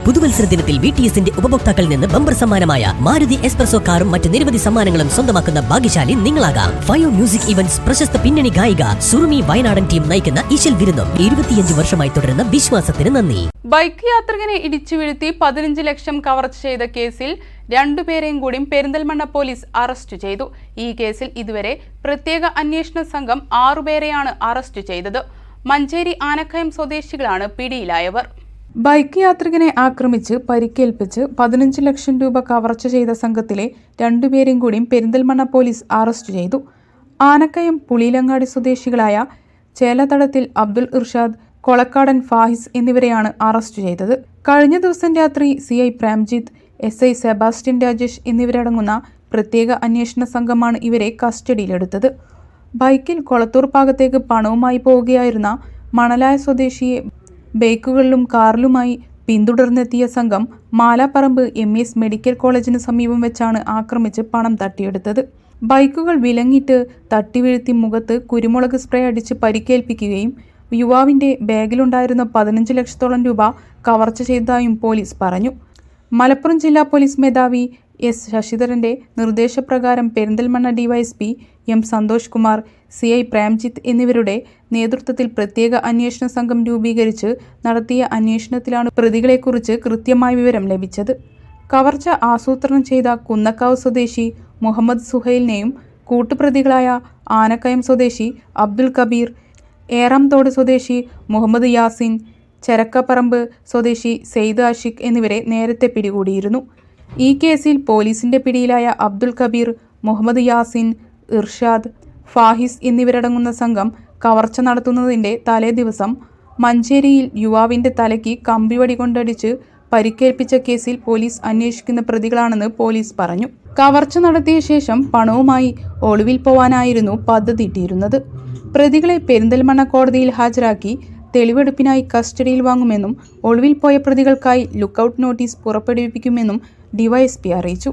പുതുവത്സര ദിനത്തിൽ VTSന്റെ ഉപഭോക്താക്കളിൽ നിന്ന് ബമ്പർ സമ്മാനമായ മാരുതി എസ്പ്രസോ കാറും മറ്റ് നിരവധി സമ്മാനങ്ങളും സ്വന്തമാക്കുന്ന ഭാഗ്യശാലി നിങ്ങളാകാം. ഫയോ മ്യൂസിക് ഇവന്റ്സ് പ്രശസ്ത പിന്നണി ഗായിക സുറുമി വയനാടൻ ടീം നയിക്കുന്ന ഈശൽ വിരുന്നും 25 വർഷമായി തുടരുന്ന വിശ്വാസത്തിന് നന്ദി. ബൈക്ക് യാത്രികനെ ഇടിച്ചു വീഴ്ത്തി 15 ലക്ഷം കവർച്ച ചെയ്ത കേസിൽ രണ്ടുപേരെയും കൂടി പെരിന്തൽമണ്ണ പോലീസ് അറസ്റ്റ് ചെയ്തു. ഈ കേസിൽ ഇതുവരെ പ്രത്യേക അന്വേഷണ സംഘം 6 പേരെയാണ് അറസ്റ്റ് ചെയ്തത്. മഞ്ചേരി ആനക്കയം സ്വദേശികളാണ് പിടിയിലായവർ. ബൈക്ക് യാത്രികനെ ആക്രമിച്ച് പരിക്കേൽപ്പിച്ച് 15 ലക്ഷം രൂപ കവർച്ച ചെയ്ത സംഘത്തിലെ രണ്ടുപേരെയും കൂടി പെരിന്തൽമണ്ണ പോലീസ് അറസ്റ്റ് ചെയ്തു. ആനക്കയം പുളിയിലങ്ങാടി സ്വദേശികളായ ചേലത്തടത്തിൽ അബ്ദുൽ ഇർഷാദ്, കൊളക്കാടൻ ഫാഹിസ് എന്നിവരെയാണ് അറസ്റ്റ് ചെയ്തത്. കഴിഞ്ഞ ദിവസം രാത്രി CI Premjith, SI Sebastian Rajesh എന്നിവരടങ്ങുന്ന പ്രത്യേക അന്വേഷണ സംഘമാണ് ഇവരെ കസ്റ്റഡിയിലെടുത്തത്. ബൈക്കിൽ കൊളത്തൂർ ഭാഗത്തേക്ക് പണവുമായി പോവുകയായിരുന്ന മണലായ സ്വദേശിയെ ബൈക്കുകളിലും കാറിലുമായി പിന്തുടർന്നെത്തിയ സംഘം മാലാപ്പറമ്പ് MES മെഡിക്കൽ കോളേജിന് സമീപം വെച്ചാണ് ആക്രമിച്ച് പണം തട്ടിയെടുത്തത്. ബൈക്കുകൾ വിലങ്ങിട്ട് തട്ടിവീഴ്ത്തി മുഖത്ത് കുരുമുളക് സ്പ്രേ അടിച്ച് പരിക്കേൽപ്പിക്കുകയും യുവാവിൻ്റെ ബാഗിലുണ്ടായിരുന്ന 15 ലക്ഷത്തോളം രൂപ കവർച്ച ചെയ്തതായും പോലീസ് പറഞ്ഞു. മലപ്പുറം ജില്ലാ പോലീസ് മേധാവി S ശശിധരന്റെ നിർദ്ദേശപ്രകാരം Perinthalmanna DYSP M Santhosh Kumar, CI Premjith എന്നിവരുടെ നേതൃത്വത്തിൽ പ്രത്യേക അന്വേഷണ സംഘം രൂപീകരിച്ച് നടത്തിയ അന്വേഷണത്തിലാണ് പ്രതികളെക്കുറിച്ച് കൃത്യമായ വിവരം ലഭിച്ചത്. കവർച്ച ആസൂത്രണം ചെയ്ത കുന്നക്കാവ് സ്വദേശി മുഹമ്മദ് സുഹൈലിനെയും കൂട്ടുപ്രതികളായ ആനക്കയം സ്വദേശി അബ്ദുൽ കബീർ, ഏറാംതോട് സ്വദേശി മുഹമ്മദ് യാസിൻ, ചരക്കപ്പറമ്പ് സ്വദേശി സെയ്ദ് ആഷിഖ് എന്നിവരെ നേരത്തെ പിടികൂടിയിരുന്നു. ഈ കേസിൽ പോലീസിന്റെ പിടിയിലായ അബ്ദുൽ കബീർ, മുഹമ്മദ് യാസിൻ, ഇർഷാദ്, ഫാഹിസ് എന്നിവരടങ്ങുന്ന സംഘം കവർച്ച നടത്തുന്നതിൻ്റെ തലേ ദിവസം മഞ്ചേരിയിൽ യുവാവിൻ്റെ തലയ്ക്ക് കമ്പിവടി കൊണ്ടടിച്ച് പരിക്കേൽപ്പിച്ച കേസിൽ പോലീസ് അന്വേഷിക്കുന്ന പ്രതികളാണെന്ന് പോലീസ് പറഞ്ഞു. കവർച്ച നടത്തിയ ശേഷം പണവുമായി ഒളിവിൽ പോവാനായിരുന്നു പദ്ധതിയിട്ടിരുന്നത്. പ്രതികളെ പെരിന്തൽമണ്ണ കോടതിയിൽ ഹാജരാക്കി തെളിവെടുപ്പിനായി കസ്റ്റഡിയിൽ വാങ്ങുമെന്നും ഒളിവിൽ പോയ പ്രതികൾക്കായി ലുക്കൌട്ട് നോട്ടീസ് പുറപ്പെടുവിപ്പിക്കുമെന്നും DYSP അറിയിച്ചു.